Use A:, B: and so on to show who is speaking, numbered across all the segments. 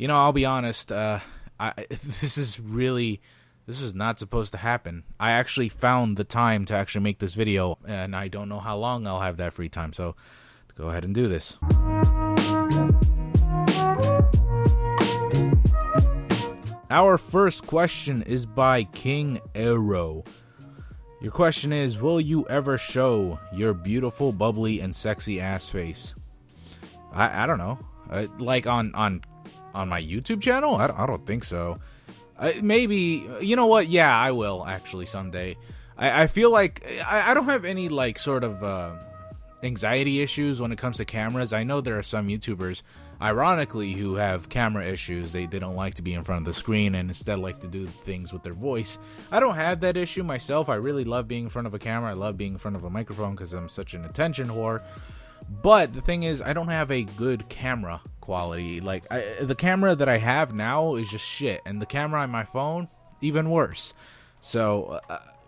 A: I'll be honest. This is really, this was not supposed to happen. I actually found the time to actually make this video, and I don't know how long I'll have that free time. So, let's go ahead and do this. Our first question is by King Arrow. Your question is, will you ever show your beautiful, bubbly, and sexy ass face? I don't know. Like on my YouTube channel? I don't think so. Maybe, you know what? Yeah, I will actually someday. I feel like I don't have any like sort of anxiety issues when it comes to cameras. I know there are some YouTubers, ironically, who have camera issues. They don't like to be in front of the screen and instead like to do things with their voice. I don't have that issue myself. I really love being in front of a camera. I love being in front of a microphone because I'm such an attention whore. But the thing is, I don't have a good camera quality. Like, the camera that I have now is just shit, and the camera on my phone, even worse. So,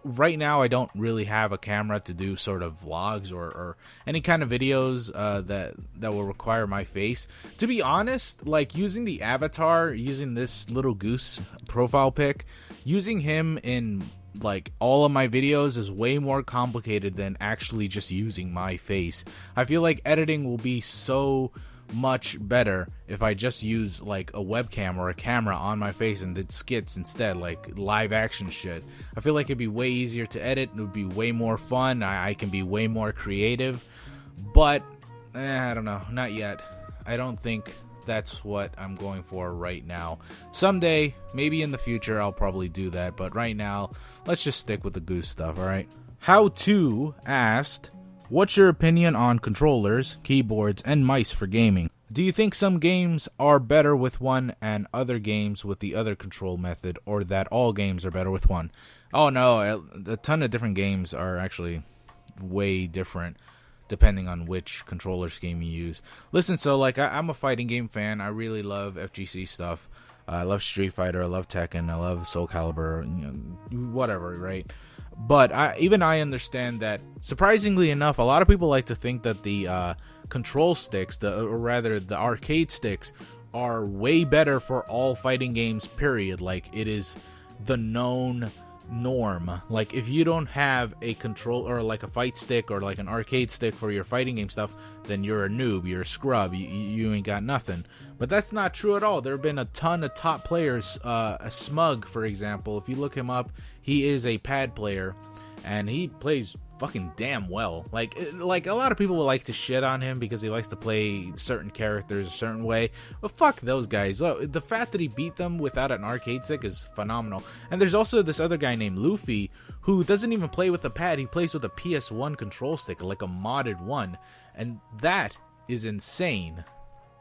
A: right now, I don't really have a camera to do sort of vlogs or any kind of videos that will require my face. To be honest, like, using the avatar, using this little goose profile pic, using him in like all of my videos is way more complicated than actually just using my face. I feel like editing will be so much better if I just use like a webcam or a camera on my face and did skits instead, like live action shit. I feel like it'd be way easier to edit. It would be way more fun. I can be way more creative. But I don't know, not yet. I don't think that's what I'm going for right now. Someday, maybe in the future, I'll probably do that, but right now, let's just stick with the goose stuff, alright? How To asked, what's your opinion on controllers, keyboards, and mice for gaming? Do you think some games are better with one and other games with the other control method, or that all games are better with one? Oh no, a ton of different games are actually way different depending on which controller scheme you use. Listen, so like I'm a fighting game fan. I really love FGC stuff. I love Street Fighter. I love Tekken. I love Soul Calibur. Whatever, right? But I understand that, surprisingly enough, a lot of people like to think that the control sticks, or rather the arcade sticks, are way better for all fighting games, period. Like, it is the known norm. Like, if you don't have a control or like a fight stick or like an arcade stick for your fighting game stuff, then you're a noob, you're a scrub, you ain't got nothing. But that's not true at all. There have been a ton of top players. Smug, for example, if you look him up, he is a pad player and he plays fucking damn well. Like a lot of people will like to shit on him because he likes to play certain characters a certain way, but fuck those guys. The fact that he beat them without an arcade stick is phenomenal. And there's also this other guy named Luffy who doesn't even play with a pad. He plays with a PS1 control stick, like a modded one, and that is insane.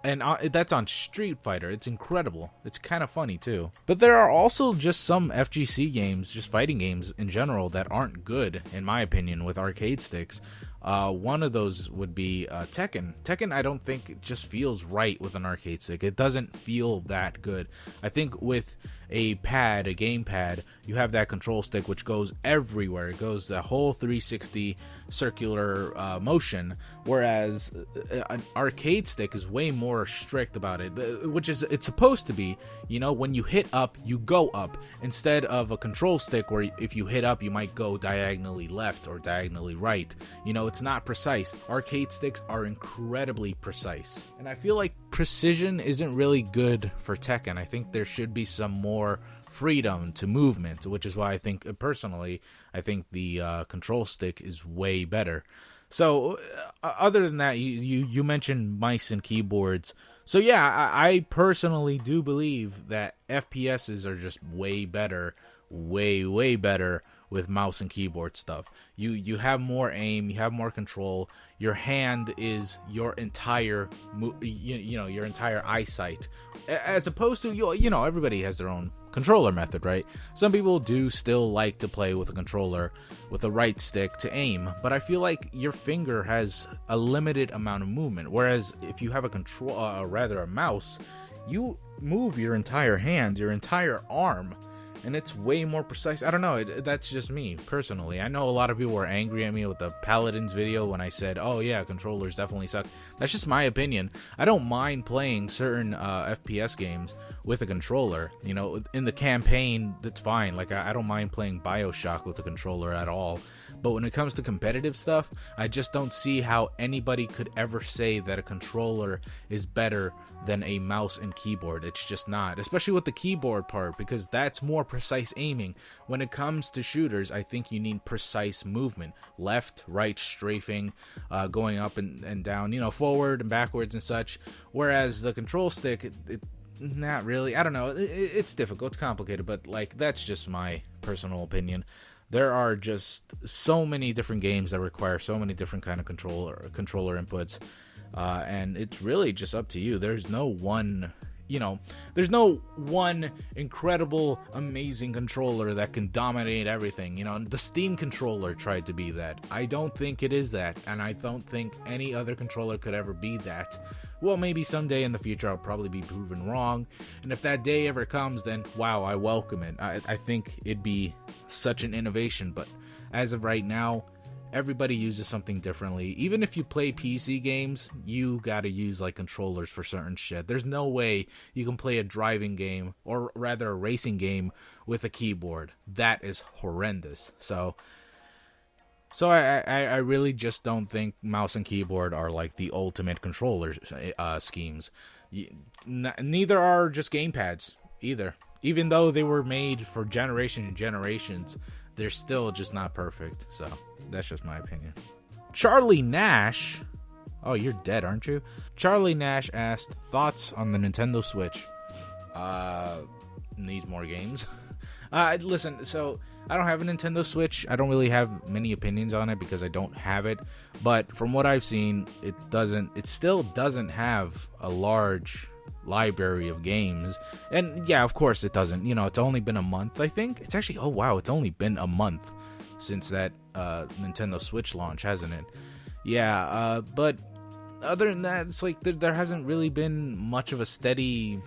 A: And that's on Street Fighter. It's incredible. It's kind of funny too. But there are also just some FGC games, just fighting games in general, that aren't good, in my opinion, with arcade sticks. One of those would be Tekken. Tekken, I don't think it just feels right with an arcade stick. It doesn't feel that good. I think with a pad, a gamepad, you have that control stick which goes everywhere. It goes the whole 360 circular motion, whereas an arcade stick is way more strict about it, which is it's supposed to be. You know, when you hit up, you go up, instead of a control stick where if you hit up, you might go diagonally left or diagonally right. You know, it's not precise. Arcade sticks are incredibly precise, and I feel like precision isn't really good for Tekken. I think there should be some more freedom to movement, which is why I think, personally, I think the control stick is way better. So, other than that, you mentioned mice and keyboards. So yeah, I personally do believe that FPSs are just way better, way better with mouse and keyboard stuff. You have more aim, you have more control. Your hand is your entire your entire eyesight, as opposed to everybody has their own controller method, right? Some people do still like to play with a controller with a right stick to aim, but I feel like your finger has a limited amount of movement, whereas if you have a mouse, you move your entire hand, your entire arm. and it's way more precise. I don't know, that's just me personally. I know a lot of people were angry at me with the Paladins video when I said, oh yeah, controllers definitely suck. That's just my opinion. I don't mind playing certain FPS games with a controller. You know, in the campaign, that's fine. Like, I don't mind playing BioShock with a controller at all. But when it comes to competitive stuff, I just don't see how anybody could ever say that a controller is better than a mouse and keyboard. It's just not, especially with the keyboard part, because that's more precise aiming. When it comes to shooters, I think you need precise movement. Left, right, strafing, going up and down, you know, forward and backwards and such. Whereas the control stick, not really. I don't know. It's difficult. It's complicated, but like, that's just my personal opinion. There are just so many different games that require so many different kind of controller inputs, and it's really just up to you. There's no one, you know, there's no one incredible, amazing controller that can dominate everything. You know, the Steam controller tried to be that. I don't think it is that, and I don't think any other controller could ever be that. Well, maybe someday in the future I'll probably be proven wrong, and if that day ever comes, then wow, I welcome it. I think it'd be such an innovation, but as of right now, everybody uses something differently. Even if you play PC games, you gotta use like controllers for certain shit. There's no way you can play a driving game, or rather a racing game, with a keyboard. That is horrendous. So I really just don't think mouse and keyboard are like the ultimate controller schemes. Neither are just gamepads either. Even though they were made for generations and generations, they're still just not perfect. So that's just my opinion. Charlie Nash, oh, you're dead, aren't you? Charlie Nash asked, thoughts on the Nintendo Switch? Needs more games. Listen, so I don't have a Nintendo Switch. I don't really have many opinions on it because I don't have it. But from what I've seen, it still doesn't have a large library of games. And yeah, of course it doesn't. You know, it's only been a month, I think. It's actually, oh wow, it's only been a month since that Nintendo Switch launch, hasn't it? Yeah, but other than that, it's like there hasn't really been much of a steady,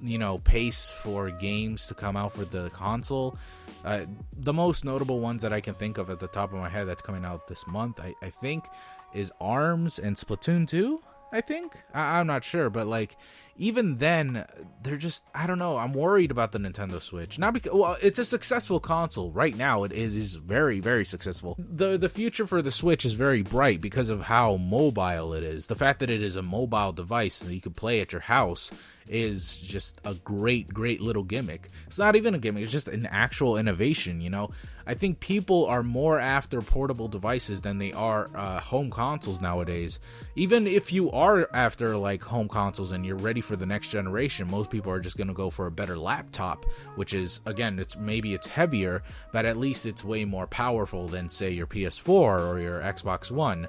A: you know, pace for games to come out for the console. The most notable ones that I can think of at the top of my head that's coming out this month, I think, is ARMS and Splatoon 2, I think. I'm not sure, but like, even then, they're just, I don't know, I'm worried about the Nintendo Switch. Not because, well, it's a successful console. Right now, it is very, very successful. The future for the Switch is very bright because of how mobile it is. The fact that it is a mobile device that you can play at your house is just a great little gimmick. It's not even a gimmick, it's just an actual innovation, you know. I think people are more after portable devices than they are home consoles nowadays. Even if you are after like home consoles and you're ready for the next generation, most people are just going to go for a better laptop, which is, again, it's heavier, but at least it's way more powerful than, say, your PS4 or your Xbox One.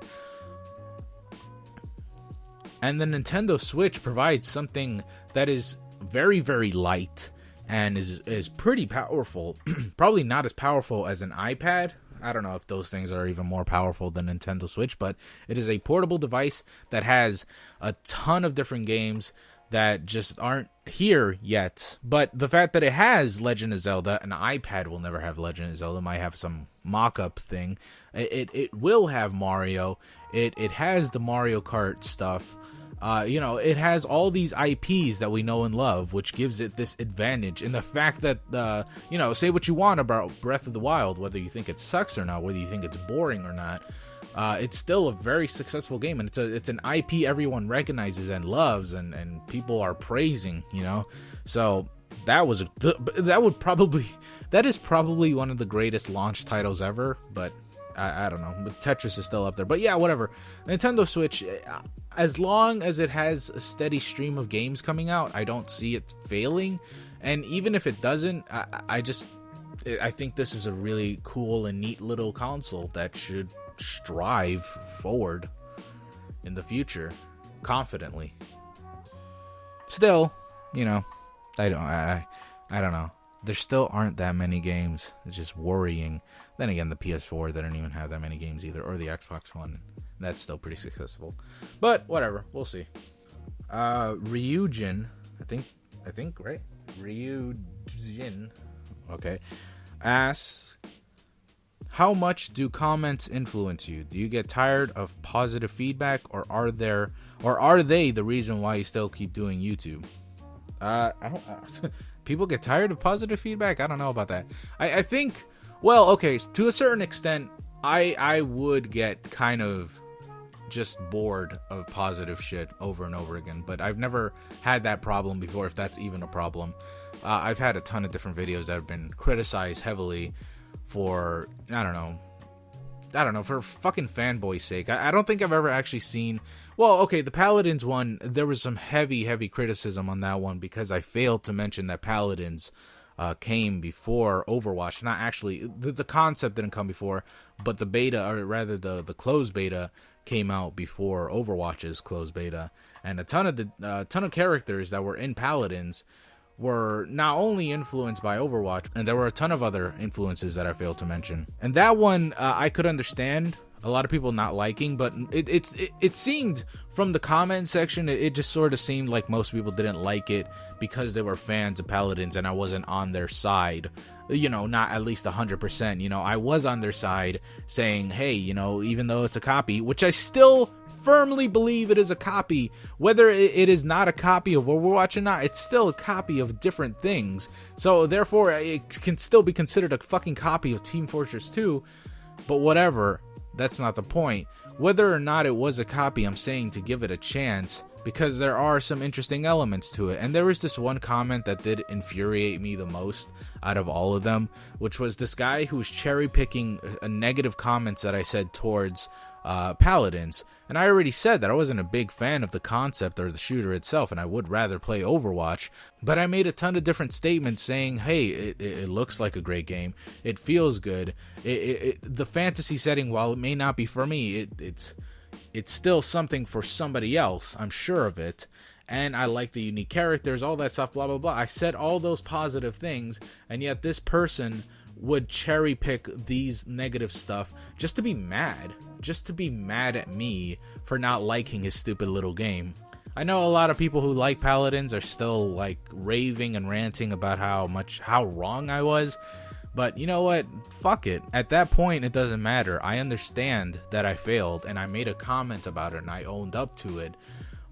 A: And the Nintendo Switch provides something that is very, very light and is pretty powerful. Probably not as powerful as an iPad. I don't know if those things are even more powerful than Nintendo Switch, but it is a portable device that has a ton of different games that just aren't here yet. But the fact that it has Legend of Zelda, an iPad will never have Legend of Zelda, it might have some mock-up thing. It will have Mario. It has the Mario Kart stuff. You know, it has all these IPs that we know and love, which gives it this advantage. And the fact that, you know, say what you want about Breath of the Wild, whether you think it sucks or not, whether you think it's boring or not, it's still a very successful game, and it's an IP everyone recognizes and loves, and people are praising, you know. So that is probably one of the greatest launch titles ever, but I don't know, but Tetris is still up there. But yeah, whatever. Nintendo Switch, as long as it has a steady stream of games coming out, I don't see it failing. And even if it doesn't, I think this is a really cool and neat little console that should strive forward in the future confidently. Still, you know, I don't know. There still aren't that many games. It's just worrying. Then again, the PS4, they don't even have that many games either, or the Xbox One. That's still pretty successful. But whatever, we'll see. Ryujin, I think right? Ryujin, okay, asks, how much do comments influence you? Do you get tired of positive feedback, or are they the reason why you still keep doing YouTube? I don't. People get tired of positive feedback. I don't know about that. I think. Well, okay, to a certain extent, I would get kind of just bored of positive shit over and over again. But I've never had that problem before, if that's even a problem. I've had a ton of different videos that have been criticized heavily for, I don't know, for fucking fanboy's sake. I don't think I've ever actually seen, well, okay, the Paladins one, there was some heavy criticism on that one because I failed to mention that Paladins came before Overwatch. Not actually, the concept didn't come before, but the beta, or rather the closed beta, came out before Overwatch's closed beta, and a ton of characters that were in Paladins were not only influenced by Overwatch, and there were a ton of other influences that I failed to mention. And that one, I could understand a lot of people not liking, but it seemed from the comment section, it just sort of seemed like most people didn't like it because they were fans of Paladins and I wasn't on their side. You know, not at least 100%. You know, I was on their side saying, hey, you know, even though it's a copy, which I still firmly believe it is a copy, whether it is not a copy of Overwatch or not, it's still a copy of different things. So therefore, it can still be considered a fucking copy of Team Fortress 2, but whatever. That's not the point. Whether or not it was a copy, I'm saying to give it a chance because there are some interesting elements to it. And there was this one comment that did infuriate me the most out of all of them, which was this guy who was cherry picking negative comments that I said towards Paladins. And I already said that I wasn't a big fan of the concept or the shooter itself, and I would rather play Overwatch, but I made a ton of different statements saying, hey, it looks like a great game, it feels good, the fantasy setting, while it may not be for me, it's still something for somebody else, I'm sure of it, and I like the unique characters, all that stuff, blah blah blah. I said all those positive things, and yet this person would cherry pick these negative stuff just to be mad at me for not liking his stupid little game. I know a lot of people who like Paladins are still like raving and ranting about how wrong I was, but you know what, fuck it. At that point it doesn't matter. I understand that I failed and I made a comment about it and I owned up to it,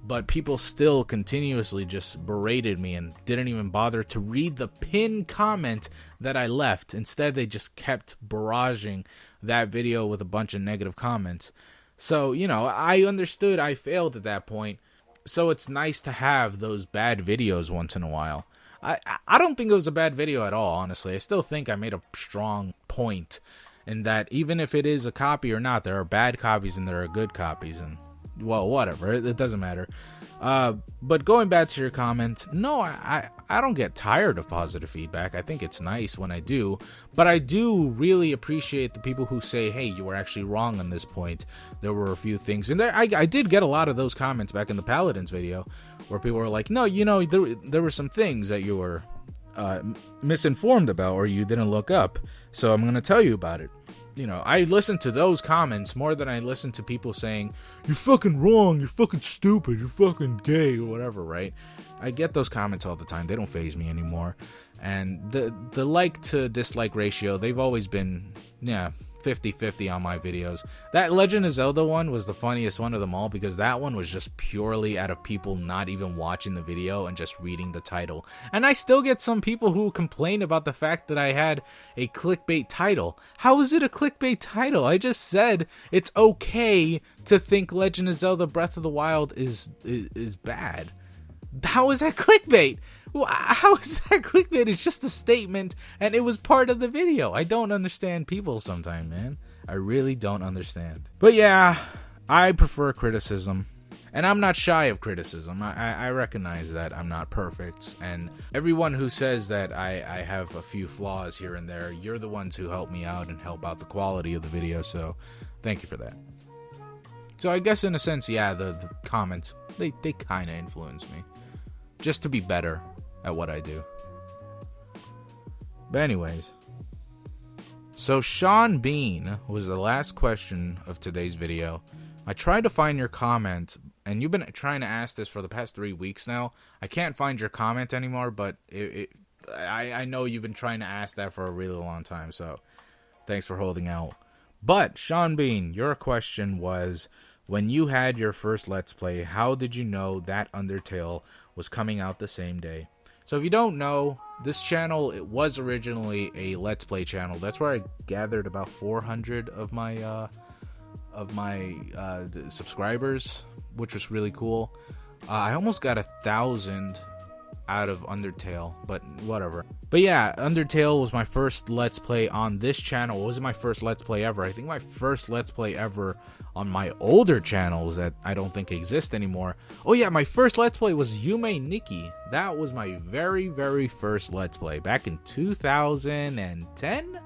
A: but people still continuously just berated me and didn't even bother to read the pinned comment that I left. Instead, they just kept barraging that video with a bunch of negative comments. So, you know, I understood I failed at that point. So it's nice to have those bad videos once in a while. I don't think it was a bad video at all, honestly. I still think I made a strong point in that even if it is a copy or not, there are bad copies and there are good copies, and well, whatever, it doesn't matter. But going back to your comment, no, I don't get tired of positive feedback. I think it's nice when I do, but I do really appreciate the people who say, hey, you were actually wrong on this point. There were a few things, and I did get a lot of those comments back in the Paladins video, where people were like, no, you know, there were some things that you were misinformed about, or you didn't look up, so I'm going to tell you about it. You know, I listen to those comments more than I listen to people saying, you're fucking wrong, you're fucking stupid, you're fucking gay, or whatever, right? I get those comments all the time. They don't faze me anymore. And the like to dislike ratio, they've always been, 50-50 on my videos. That Legend of Zelda one was the funniest one of them all, because that one was just purely out of people not even watching the video and just reading the title. And I still get some people who complain about the fact that I had a clickbait title. How is it a clickbait title? I just said it's okay to think Legend of Zelda Breath of the Wild is bad. How is that clickbait? How is that clickbait? It's just a statement, and it was part of the video. I don't understand people sometimes, man. I really don't understand. But yeah, I prefer criticism, and I'm not shy of criticism. I recognize that I'm not perfect, and everyone who says that I have a few flaws here and there, you're the ones who help me out and help out the quality of the video, so thank you for that. So I guess in a sense, yeah, the comments, they kind of influence me, just to be better at what I do. But anyways, so Sean Bean was the last question of today's video. I tried to find your comment, and you've been trying to ask this for the past 3 weeks now. I can't find your comment anymore, but I know you've been trying to ask that for a really long time, so thanks for holding out. But, Sean Bean, your question was, when you had your first Let's Play, how did you know that Undertale was coming out the same day? So if you don't know, this channel, it was originally a Let's Play channel. That's where I gathered about 400 of my subscribers, which was really cool. I almost got 1,000 out of Undertale, but whatever. But yeah, Undertale was my first Let's Play on this channel. It wasn't my first Let's Play ever. I think my first Let's Play ever on my older channels that I don't think exist anymore. Oh yeah, my first Let's Play was Yume Nikki. That was my very, very first Let's Play back in 2010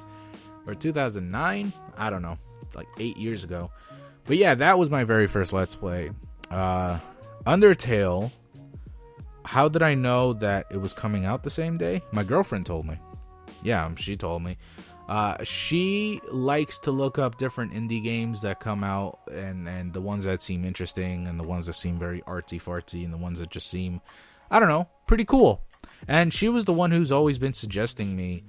A: or 2009. I don't know. It's like 8 years ago. But yeah, that was my very first Let's Play. Undertale, how did I know that it was coming out the same day? My girlfriend told me. Yeah, she told me. She likes to look up different indie games that come out, and the ones that seem interesting, and the ones that seem very artsy-fartsy, and the ones that just seem, I don't know, pretty cool. And she was the one who's always been suggesting me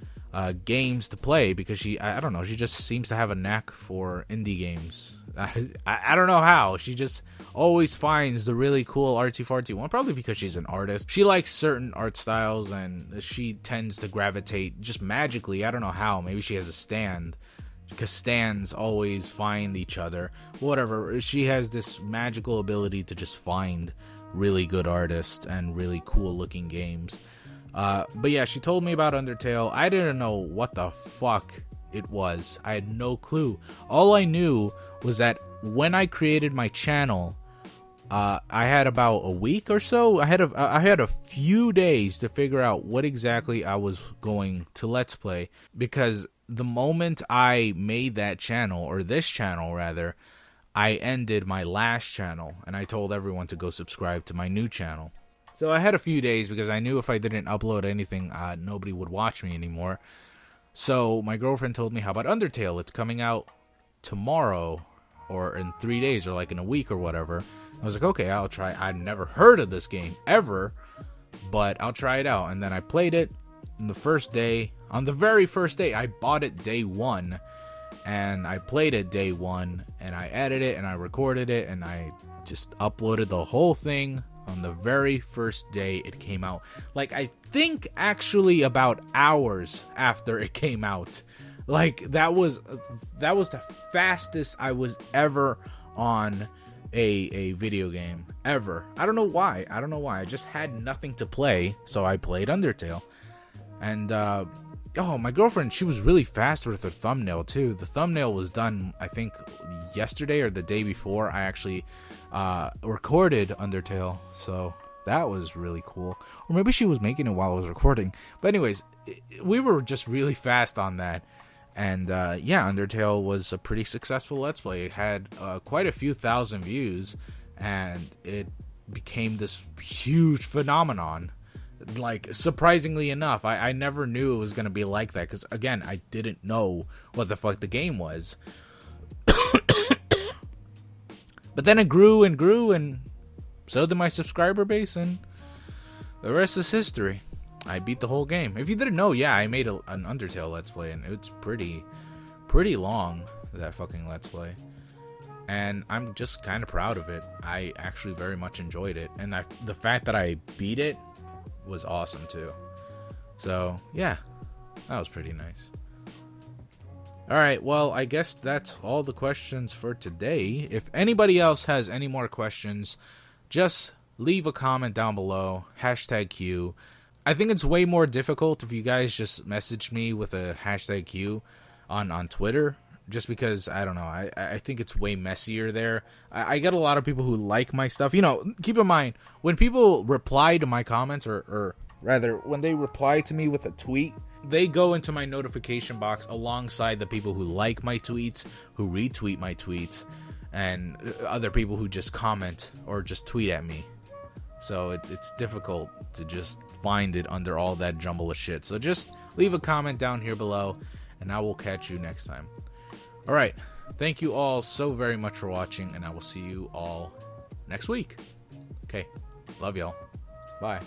A: games to play, because I don't know, she just seems to have a knack for indie games. I don't know how. She just always finds the really cool artsy-fartsy one, probably because she's an artist. She likes certain art styles, and she tends to gravitate just magically. I don't know how. Maybe she has a stand, because stands always find each other. Whatever. She has this magical ability to just find really good artists and really cool-looking games. But yeah, she told me about Undertale. I didn't know what the fuck it was. I had no clue. All I knew was that when I created my channel, I had about a week or so. I had a few days to figure out what exactly I was going to Let's Play, because the moment I made that channel, or this channel rather, I ended my last channel, and I told everyone to go subscribe to my new channel. So I had a few days, because I knew if I didn't upload anything, nobody would watch me anymore. So my girlfriend told me, how about Undertale? It's coming out tomorrow, or in 3 days, or like in a week or whatever. I was like, okay, I'll try. I'd never heard of this game ever, but I'll try it out. And then I played it on the first day. On the very first day, I bought it day one, and I played it day one, and I edited it, and I recorded it, and I just uploaded the whole thing on the very first day it came out. Like, I think actually about hours after it came out. Like, that was the fastest I was ever on a video game ever. I don't know why. I just had nothing to play, so I played Undertale. And oh, my girlfriend, she was really fast with her thumbnail too. The thumbnail was done, I think, yesterday or the day before I actually recorded Undertale, so that was really cool. Or maybe she was making it while I was recording. But anyways, we were just really fast on that. And yeah, Undertale was a pretty successful Let's Play. It had quite a few thousand views, and it became this huge phenomenon. Like, surprisingly enough, I never knew it was going to be like that, because, again, I didn't know what the fuck the game was. But then it grew and grew, and so did my subscriber base, and the rest is history. I beat the whole game. If you didn't know, yeah, I made an Undertale Let's Play, and it's pretty long, that fucking Let's Play. And I'm just kind of proud of it. I actually very much enjoyed it, and the fact that I beat it was awesome too. So yeah, that was pretty nice. Alright, well, I guess that's all the questions for today. If anybody else has any more questions, just leave a comment down below, #Q. I think it's way more difficult if you guys just message me with a #Q on Twitter, just because, I don't know, I think it's way messier there. I get a lot of people who like my stuff. You know, keep in mind, when people reply to my comments, or rather, when they reply to me with a tweet, they go into my notification box alongside the people who like my tweets, who retweet my tweets, and other people who just comment or just tweet at me. So it's difficult to just find it under all that jumble of shit. So just leave a comment down here below, and I will catch you next time. Alright, thank you all so very much for watching, and I will see you all next week. Okay, love y'all. Bye.